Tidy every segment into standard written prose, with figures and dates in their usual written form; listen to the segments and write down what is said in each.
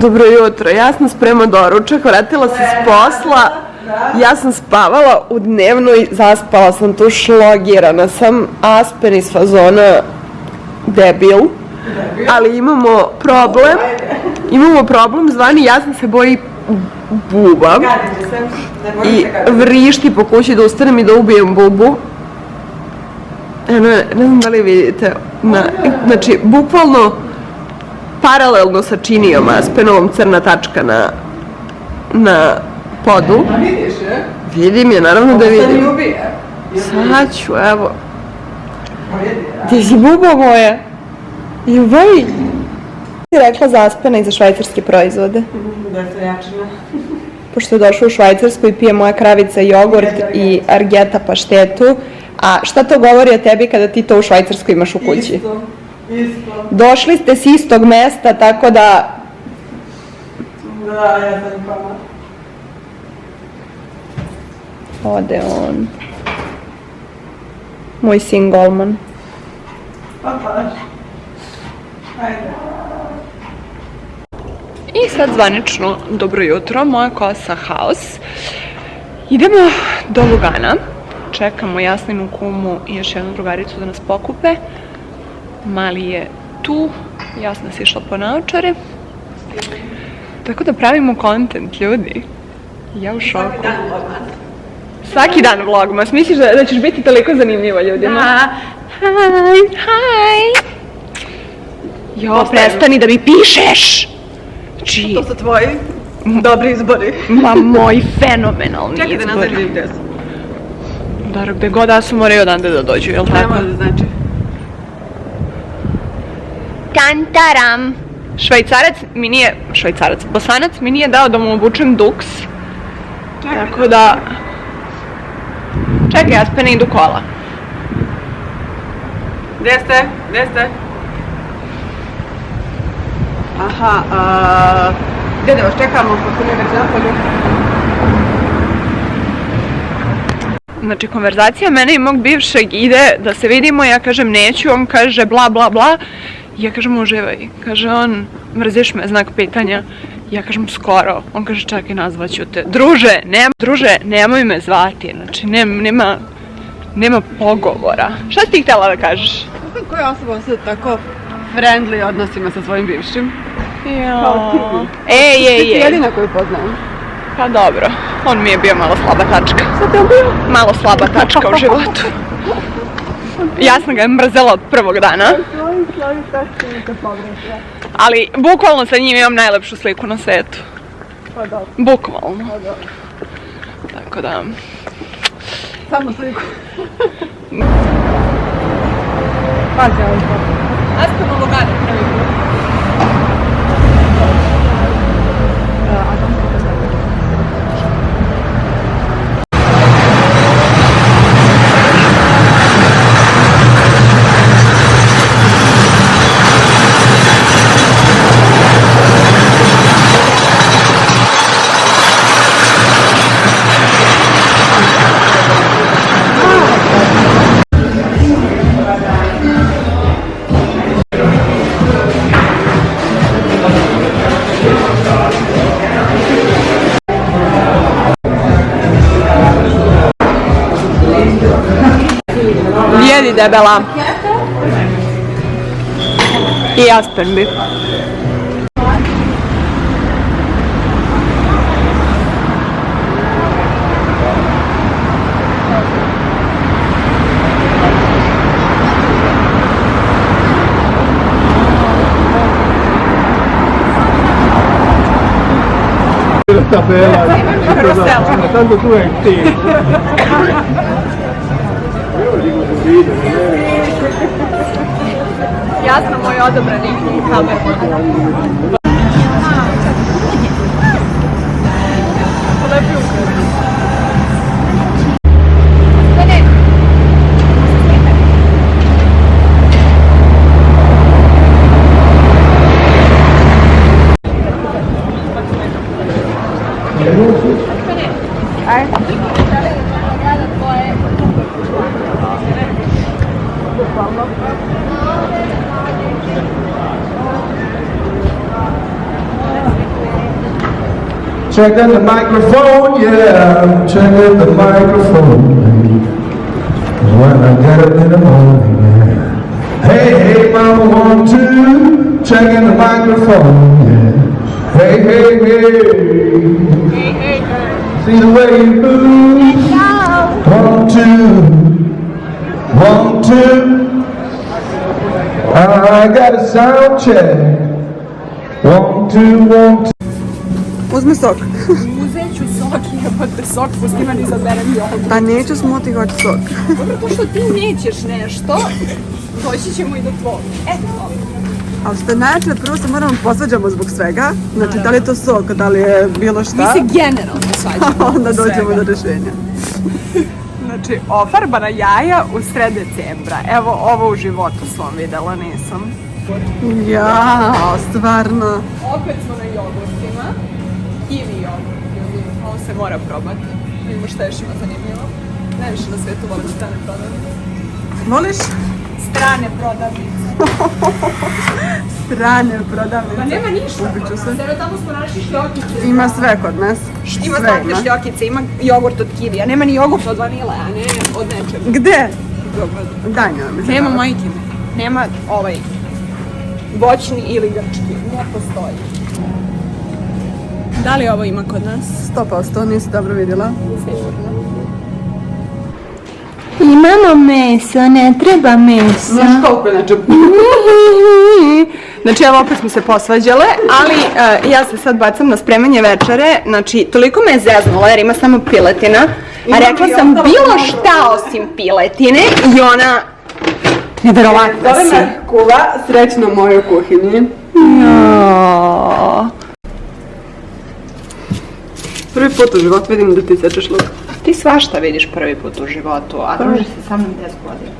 Dobro jutro, ja sam sprema doručak, vratila se s posla, ja sam spavala u dnevnoj, zaspala sam tu, šlogirana sam, Aspen iz fazona debil, ali imamo problem zvani ja sam se boji buba i vrišti po kući da ustanem i da ubijem bubu. Ne znam da li vidite, znači bukvalno paralelno sa činijom Aspenovom crna tačka na podu. A vidiš je? Vidim je, naravno da vidim. Ovo sad ubije. Sad ću, evo. Gdje si buba moja? Ljubavi. Ti rekla za Aspena i za švajcarske proizvode? Da se jačina. Pošto je došao u Švajcarsku i pije moja kravica jogurt i argeta paštetu. A šta to govori o tebi kada ti to u Švajcarskoj imaš u kući? Isto. Došli ste s istog mesta, tako da... Da, ja sam pama. Ode on. Moj sin golman. Pa baš. Ajde. I sad zvanično, dobro jutro, moja kosa haos. Idemo do Lugana. Čekamo Jasminu, kumu i još jednu drugaricu da nas pokupe. Mali je tu, Jasna si išla po naočare. Tako da pravimo kontent, ljudi. Ja u šoku. Svaki dan vlogmas. Misliš da ćeš biti toliko zanimljiva ljudima? Da. Hi. Jo, prestani da mi pišeš! Znači, To su tvoji dobri izbori. ma moj fenomenalni Čekaj da izbor. naznači gdje su. Dobro, gde god da su moraju odande da dođu, jel tako? Nema da znači. Kantaram! Bosanac mi nije dao da mu obučem duks. Tako da... Čekaj, Aspene, idu kola. Gdje ste? Gdje ste? Aha, gdje da vas čekamo? Kako ne već napolju? Znači, konverzacija mene i mog bivšeg ide da se vidimo, ja kažem neću, on kaže bla bla bla. Ja kažem uživaj, kaže on mrziš me, znak pitanja. Ja kažem skoro, on kaže čekaj nazvaću te. Druže, nemoj me zvati, znači nema pogovora. Šta si ti htjela da kažeš? Koja osoba se tako friendly odnosima sa svojim bivšim? Jao. Ti Ej. jedina koju poznajem. Pa dobro, on mi je bio malo slaba tačka. Šta te on bio? Malo slaba tačka u životu. Ja sam ga mrzela od prvog dana. Svoji tačke mi se pogrešila. Ali bukvalno sa njim imam najlepšu sliku na svetu. Pa dobro. Bukvalno. Pa dobro. Tako da... Samo sliku. Pazi ovaj put. Aspen u Luganu prvi put. Jedi debela. I Aspen bi. Sta bella, tanto tu hai il tempo. Io lo dico subito, Jasno, moj odabrani kamerman. Checking the microphone, yeah, checking the microphone. When I get up in the morning, yeah. Hey, hey, mama, 1, 2, checking the microphone, yeah. Hey, hey, hey. See the way you move. 1, 2, 1, 2. I got a sound check. 1, 2, 1, 2. Uzmi sok. Uzet ću sok, jebate sok, pusti meni izaberem jogurt. Pa neću smuti, hoću sok. Zato što ti nećeš nešto, doći ćemo i do tvojeg. Eto. Ali što je najjače, prvo se moramo posvađamo zbog svega. Znači, da li je to sok, da li je bilo šta. Mi se generalno svađamo. Onda dođemo do rješenja. Znači, ofarbana jaja u sred decembra. Evo, ovo u životu svom videla nisam. Ja, stvarno. Opet smo na jogurtima. Kiwi jogurt, ljudi. Ovo se mora probati. Vidimo šta još ima zanimljivo. Najviše na svijetu volim strane prodavnice. Voliš? Strane prodavnice. Strane prodavnice. Pa nema ništa. Ubiću se. Evo tamo smo našli šljokice. Ima sve kod nas. Ima Sve slatke šljokice, ima jogurt od kivija. Nema ni jogurt od vanile, a ne od nečega. Gde? Daj mi. Nema majkine. Nema ovaj voćni ili grčki. Ne postoji. Da li ovo ima kod nas? 100%, nisi dobro vidjela. Sigurno. Imamo meso, ne treba meso. Znaš koliko inače? Znači, evo opet smo se posvađale, ali ja se sad bacam na spremanje večere. Znači, toliko me je zeznula jer ima samo piletina. A rekla sam bilo šta osim piletine i ona... Neverovatna si. Zove me kuva, srećno u mojoj kuhinji. Prvi put u životu vidim da ti sečeš luk. Ti svašta vidiš prvi put u životu, a druži se sa mnom 10 godina.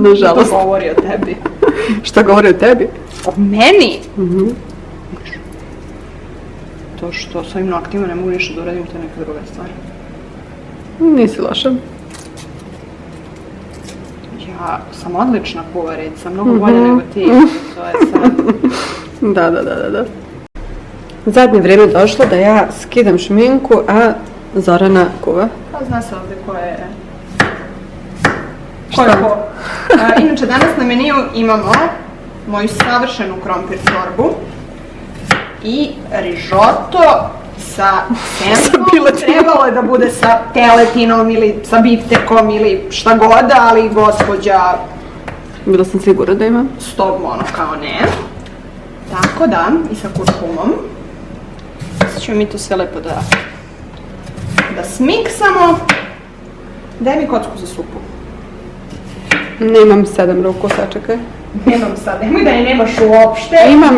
Nažalost. To govori o tebi. Šta govori o tebi? O meni? To što s ovim noktima ne mogu ništa da uradim, to je neka druga stvar. Nisi loša. Ja sam odlična kuvarica, mnogo bolje nego ti. To je sad... Da. Zadnje vrijeme došlo da ja skidam šminku, a Zorana kuva. Pa zna se ovdje ko je... Ko je ko? Inače, danas na meniju imamo moju savršenu krompir čorbu i rižoto sa senkom. Trebalo je da bude sa teletinom ili sa biftekom ili šta god, ali gospođa... Bila sam sigurna da ima. Stop, ono kao ne. Tako da, i sa kurkumom. Sad ćemo mi to sve lepo da smiksamo. Daj mi kocku za supu. Nemam 7 ruku, sačekaj. Nemam sad, nemoj da je nemaš uopšte. Imam.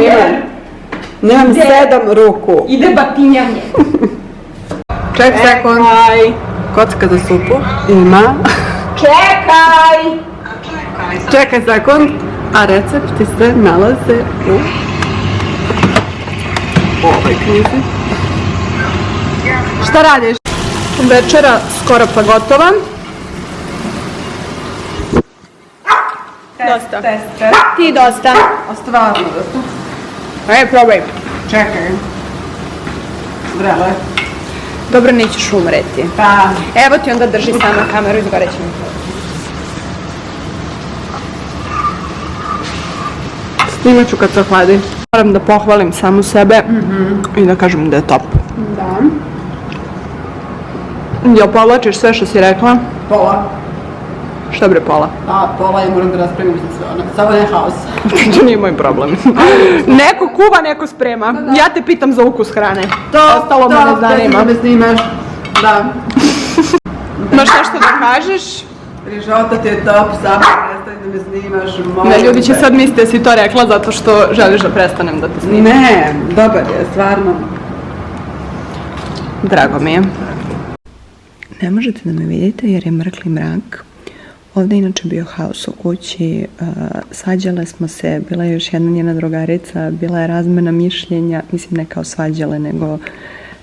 Nemam Gde? 7 ruku. Ide batinjanje. Čekaj sekund. Kocka za supu ima. Čekaj! Čekaj sekund. A recepti se nalaze u ovoj knjizi. Šta radiš? Večera skoro pa gotova. Dosta. Ti dosta. A stvarno dosta. Ajde, probaj. Čekaj. Vrele. Dobro, nećeš umreti. Pa. Evo ti onda drži sama kameru, izgoreći mi. Snimat ću kad se hladi. Moram da pohvalim samu sebe i da kažem da je top. Da. Jel povlačiš sve što si rekla? Pola. Šta bre pola? A, pola je moram da raspremim za sve one. Samo ne haos. To nije moj problem. Neko kuva, neko sprema. Ja te pitam za ukus hrane. Ostalo me ne zanima. Da me snimaš. Da. Imaš nešto da kažeš? Rižota ti je top, samo prestaň da me snimaš. Ne, ljudi će sad misliti da si to rekla zato što želiš da prestanem da te snimam. Ne, dobar je, stvarno. Drago mi je. Ne možete da me vidite jer je mrkli mrak. Ovdje je inače bio haos u kući, svađale smo se, bila je još jedna njena drugarica, bila je razmena mišljenja, mislim ne kao svađale, nego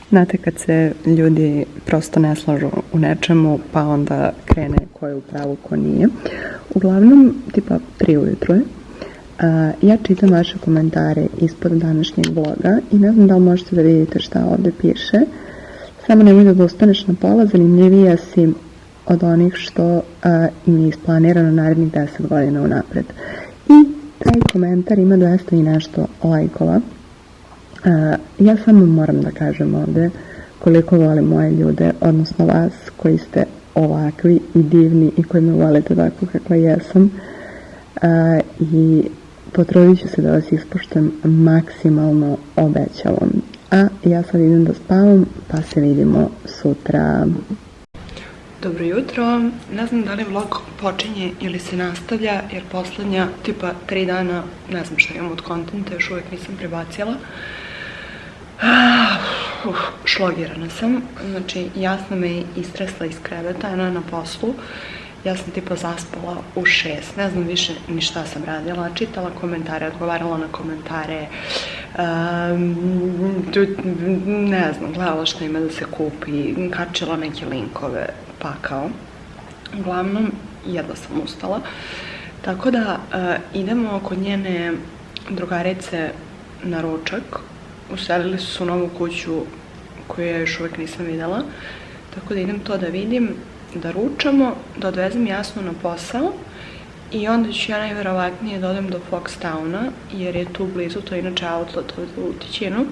znate kad se ljudi prosto ne slažu u nečemu, pa onda krene ko je u pravu, ko nije. Uglavnom, tipa 3 ujutro je, Ja čitam vaše komentare ispod današnjeg vloga i ne znam da li možete da vidite šta ovde piše. Samo nemoj da ostaneš na pola, zanimljivija si od onih što im je isplanirano narednih 10 godina unapred. I taj komentar ima 200 i nešto lajkova. Ja samo moram da kažem ovde koliko volim moje ljude, odnosno vas koji ste ovakvi i divni i koji me volite tako kakva jesam. I potrudit ću se da vas ispoštujem maksimalno, obećavam. A ja sad idem da spavam, pa se vidimo sutra. Dobro jutro, ne znam da li vlog počinje ili se nastavlja, jer poslednja tipa 3 dana ne znam šta imam od kontenta, još uvijek nisam prebacila. Šlogirana sam, znači jasno me je istresla iz kreveta, ona je na poslu. Ja sam tipa zaspala u 6, ne znam više ni šta sam radila, čitala komentare, odgovarala na komentare, ne znam, gledala šta ima da se kupi, kačila neke linkove, pakao. Uglavnom, jedva sam ustala, tako da idemo kod njene drugarice na ručak. Uselili su se u novu kuću koju ja još uvijek nisam videla, tako da idem to da vidim, da ručamo, da odvezem Jasnu na posao i onda ću ja najverovatnije da odem do Foxtowna, jer je tu blizu, to je inače outlet ovdje u Tićinu,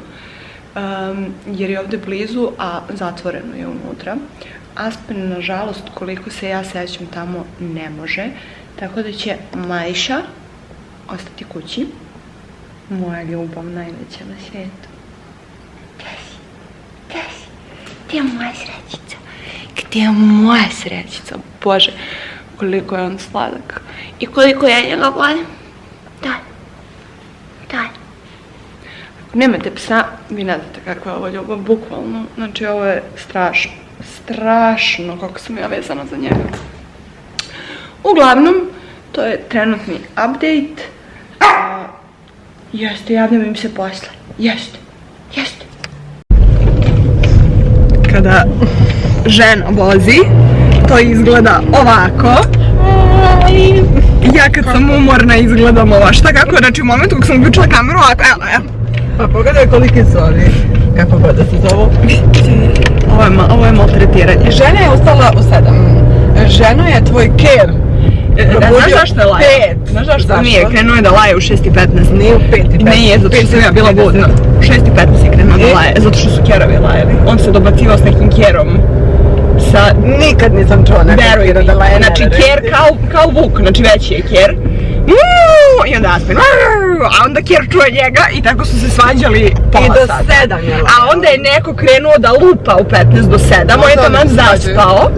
jer je ovdje blizu, a zatvoreno je unutra. Aspen, nažalost, koliko se ja sećam, tamo ne može, tako da će Majša ostati kući. Moja ljubav najveća na svijetu. Gdje je moja srećica? Gdje je moja srećica? Bože, koliko je on sladak. I koliko ja njega volim. Daj. Ako nemate psa, vi ne znate kakva je ovo ljubav, bukvalno. Znači, ovo je strašno. Strašno kako sam ja vezana za njega. Uglavnom, to je trenutni update. Jeste, javljam im se posle. Jeste. Kada žena vozi, to izgleda ovako. Ja kad sam umorna izgledam ovo. Šta kako? Znači u momentu kako sam uključila kameru ovako, evo. Pa pogledaj koliki su ovi, kako god da se zovu. Ovo je maltretiranje. Žena je ustala u 7. Ženo je tvoj care. Znaš zašto je laje? Znaš zašto? Nije, krenuo je da laje u 6:15. Nije u 5:15. Nije, zato što sam ja bila budna. U 6:15 je krenuo da laje, zato što su kerovi lajali. On se dobacivao s nekim kerom. Nikad nisam čuo nekog kera da laje. Znači ker kao vuk, znači veći je ker. I onda Aspen, a onda ker čuje njega i tako su se svađali pola sata. I do 7 je lajao. A onda je neko krenuo da lupa u 15 do 7, on je taman zaspao.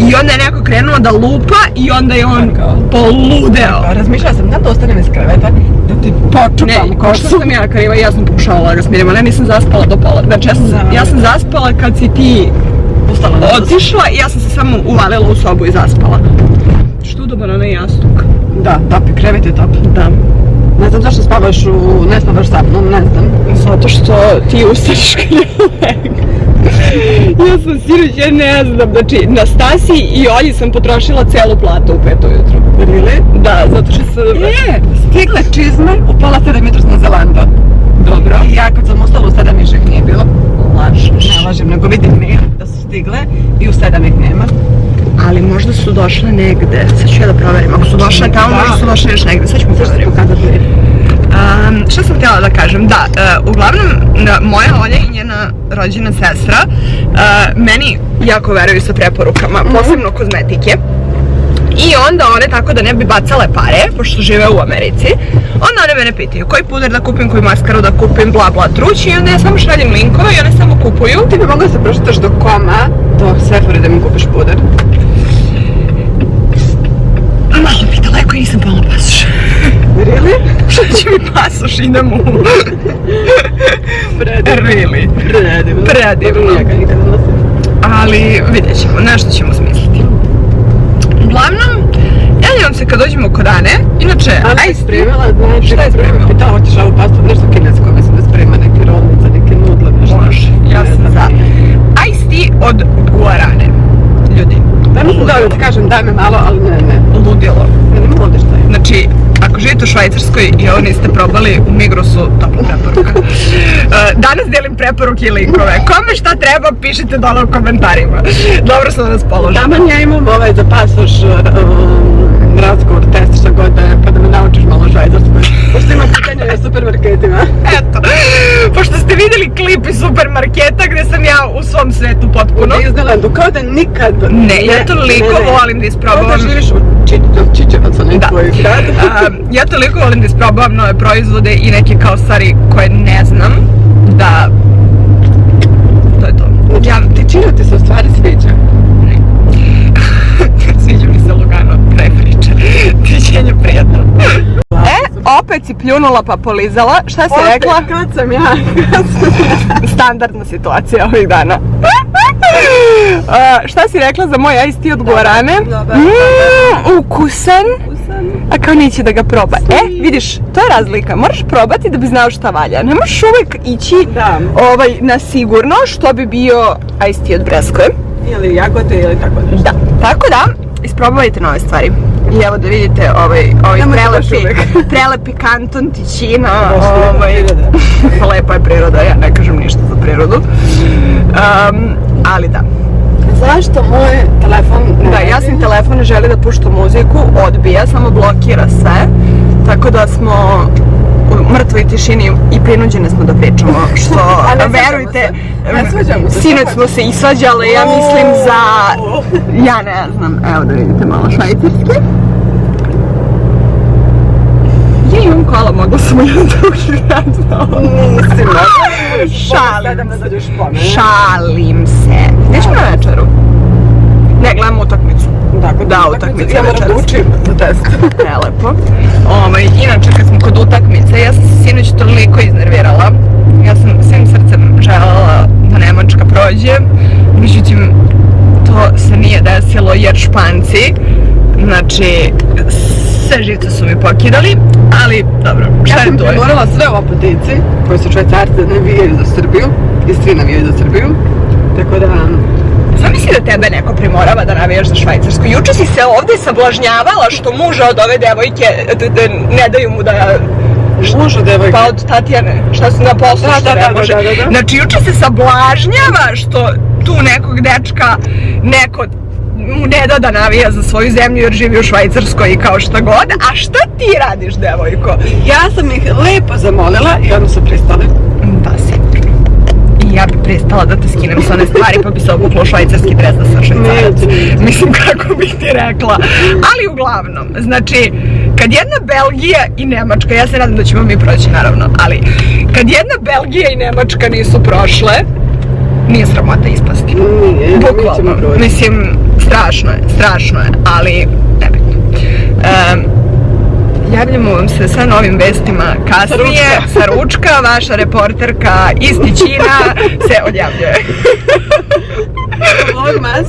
I onda je neko krenuo da lupa i onda je on poludeo. Razmišljala sam da ostanem iz kreveta, da ti počupam kosu. Ne, što sam ja kriva, ja sam pokušavala da ga smirim, ali ja nisam zaspala do pola. Znači ja sam zaspala kad si ti otišla i ja sam se samo uvalila u sobu i zaspala. Što udoban onaj jastuk. Da, topi, krevet je top. Da. Ne znam zašto spavaš ne spavaš sa mnom, ne znam. Zato što ti ustaniš kad je leg. Ja sam sinoć, ja ne znam, znači na Stasi i Olji sam potrošila celu platu u 5 ujutru. Really? Da, zato što sam... Stigle čizme u pola 7 jutros na Zalando. Dobro. I ja kad sam ustala u 7 više ih nije bilo. Lažeš. Ne lažem, nego vidim mail da su stigle i u 7 ih nema. Ali možda su došle negde, sad ću ja da proverim, ako su došle tamo, možda su došle još negde, sad ću mi proverim. Šta sam htjela da kažem, da, uglavnom, moja Olja i njena rođena sestra meni jako veruju sa preporukama, posebno kozmetike. I onda one, tako da ne bi bacale pare, pošto žive u Americi, onda one mene pitaju koji puder da kupim, koju maskaru da kupim, bla bla truć, i onda ja samo šaljem linkove i one samo kupuju. Ti bi mogla da se prošetaš do Koma, do Sephora da mi kupiš puder. Malo mi daleko i nisam pala pasoš. Really? Šta će mi pasoš, idem u... Really? Predivno. Ja ga nikada nosim. Ali vidjet ćemo, nešto ćemo smisliti. Uglavnom, javljam se kad dođemo kod Ane, inače... Ana je spremila, znaš, šta je spremila? Pitala, hoćeš ovu pastu, nešto kinesko, mislim da sprema neke rolnice, neke nudle, nešto. Može, ja sam za. Iced tea od Guarane, ljudi. Da mi sam da ti kažem, daj me malo, ali ne. Ludilo. Ne ludiš taj. Znači, ako živite u Švajcarskoj, Švajcarskoj i ovo niste probali, u Migrosu topla preporuka. Danas delim preporuke i linkove. Kome šta treba, pišite dole u komentarima. Dobro sam raspoložena. Taman ja imam za pasoš razgovor, test, šta god da je, pa da me naučiš malo švajcarskoj. Pošto ima pitanje na supermarketima. Eto, pošto ste vidjeli klip iz supermarketa gdje sam ja u svom svetu potpuno. U Disneylandu, kao da nikad... Ne, ja toliko volim da isprobavam... Kao da živiš u Čičevaca, ne tvoj grad. Ja toliko volim da isprobavam nove proizvode i neke kao stvari koje ne znam, da... To je to. Tičina ti se u stvari sviđa? Ne. Sviđa mi se lagano, kraj priče. Tičenje prijatno. Opet si pljunula pa polizala. Šta si rekla? Kad sam ja? Standardna situacija ovih dana. Šta si rekla za moj iced tea od Guarane? Ukusan. A kao neće da ga proba. Vidiš, to je razlika. Moraš probati da bi znao šta valja. Ne možeš uvijek ići na sigurno što bi bio iced tea od Breskve. Ili jagode ili tako nešto. Da, tako da isprobavajte nove stvari. I evo da vidite ovaj prelepi kanton Tičina. Lepa je priroda, ja ne kažem ništa za prirodu. Ali da. Zašto moj telefon ne radi? Da, jasni telefon ne želi da pušta muziku, odbija, samo blokira sve. Tako da smo u mrtvoj tišini i prinuđene smo da pričamo, što, verujte, sinoć smo se i svađale, ja mislim za, ja ne znam, evo da vidite malo švajcarske. Ja imam kola, mogla sam u jedan drugi grad. Nisi mogla. Šalim se. Nećemo na večeru? Ne, gledamo utakmicu. Da, utakmica ja moram da učim za test. Prelepo. Inače, kad smo kod utakmice, ja sam se sinoć toliko iznervirala. Ja sam svim srcem želela da Nemačka prođe. Međutim, to se nije desilo jer Španci, znači, sve živce su mi pokidali, ali dobro, šta je to? Ja sam premorala sve opatici koji su Švajcarci navijaju za Srbiju i svi navijaju za Srbiju, tako da... Sam misli da tebe neko primorava da navijaš za Švajcarsku. Juče si se ovdje sablažnjavala što muža od ove devojke ne daju mu da... Muža devojke? Pa od Tatjane, šta su na poslu što ne može. Znači juče se sablažnjava što tu nekog dečka neko mu ne da da navija za svoju zemlju jer živi u Švajcarskoj i kao šta god. A šta ti radiš, devojko? Ja sam ih lepo zamolila i oni su pristali. Da, sigurno. I ja bi pristala da te skinem s one stvari pa bi se obuklo švajcarski dres da sam Švajcarac. Mislim kako bih ti rekla. Ali uglavnom, znači, kad jedna Belgija i Nemačka, ja se nadam da ćemo mi proći naravno, ali kad jedna Belgija i Nemačka nisu prošle, nije sramota ispasti. Nije, bukvalno. Mislim, strašno je, ali nebitno. Javljamo vam se sa novim vestima kasnije, sa ručka, vaša reporterka iz Tičina se odjavljuje. Vlogmas!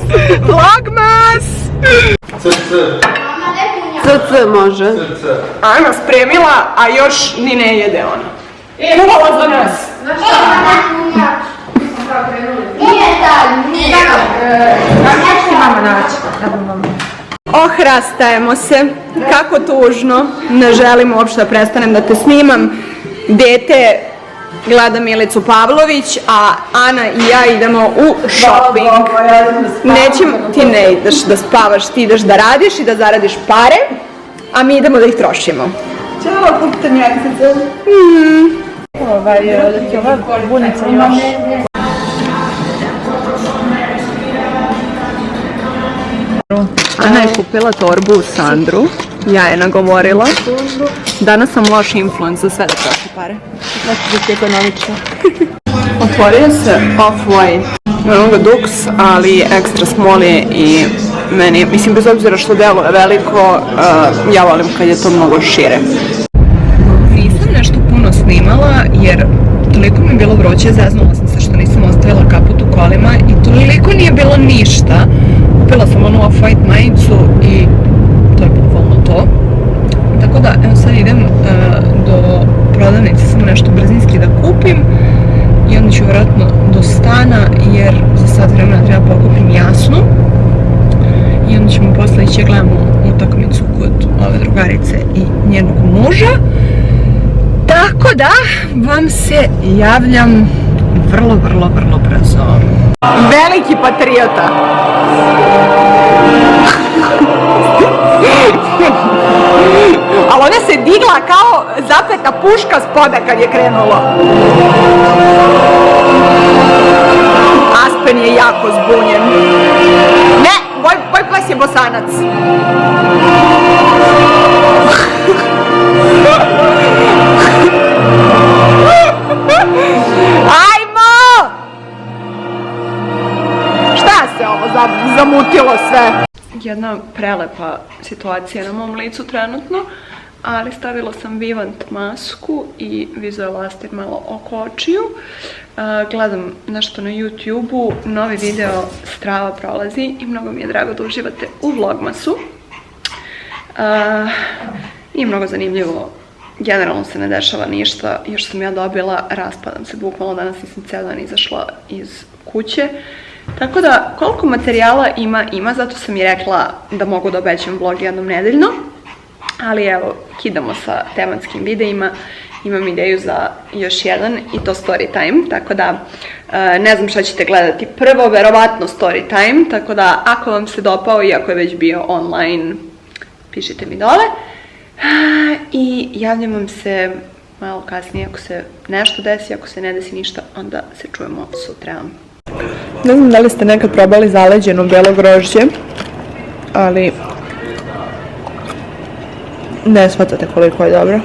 CC može. Ana spremila, a još ni ne jede ona. Kuvala za nas! Ohrastajemo se, kako tužno, ne želim uopšte da prestanem da te snimam. Dete gleda Milicu Pavlović, a Ana i ja idemo u shopping. Ti ne ideš da spavaš, ti ideš da radiš i da zaradiš pare, a mi idemo da ih trošimo. Ćao, kupite mjeseca. Da ti ova bunica još. Ana je kupila torbu u Sandru, ja je nagovorila. Danas sam loš influence za sve da troši pare. Znači da ti ekonomično. Otvorio se Off-White. Imam ga Dux, ali extra small je i meni, mislim bez obzira što delo je veliko, ja volim kad je to mnogo šire. Nisam nešto puno snimala jer toliko mi je bilo vruće, zeznula sam se što nisam ostavila kaput u kolima i toliko nije bilo ništa. Kupila sam onu Off-White majicu i to je bukvalno to. Tako da, evo sad idem do prodavnice samo nešto brzinski da kupim i onda ću vjerojatno do stana jer za sat vremena treba pokupim Jasnu i onda ćemo posle ići gledamo utakmicu kod ove drugarice i njenog muža. Tako da vam se javljam vrlo brzo. Veliki patriota. Ali ona se digla kao zapeta puška spoda kad je krenulo. Aspen je jako zbunjen. Ne, moj pas je Bosanac. Ajmo! Šta se ovo zamutilo sve? Jedna prelepa situacija na mom licu trenutno, ali stavila sam Vivant masku i vizuelastir malo oko očiju. Gledam nešto na YouTube-u, novi video Strava prolazi i mnogo mi je drago da uživate u vlogmasu. Nije mnogo zanimljivo, generalno se ne dešava ništa, još sam ja dobila, raspadam se bukvalno, danas nisam cijel dan izašla iz kuće. Tako da, koliko materijala ima, zato sam i rekla da mogu da obećam vlog jednom nedeljno. Ali evo, kidamo sa tematskim videima, imam ideju za još jedan i to story time, tako da ne znam šta ćete gledati prvo, verovatno story time, tako da ako vam se dopao i ako je već bio online, pišite mi dole. I javljam vam se malo kasnije ako se nešto desi, ako se ne desi ništa, onda se čujemo sutra. Ne znam da li ste nekad probali zaleđeno belo grožđe, ali ne shvatate koliko je dobro.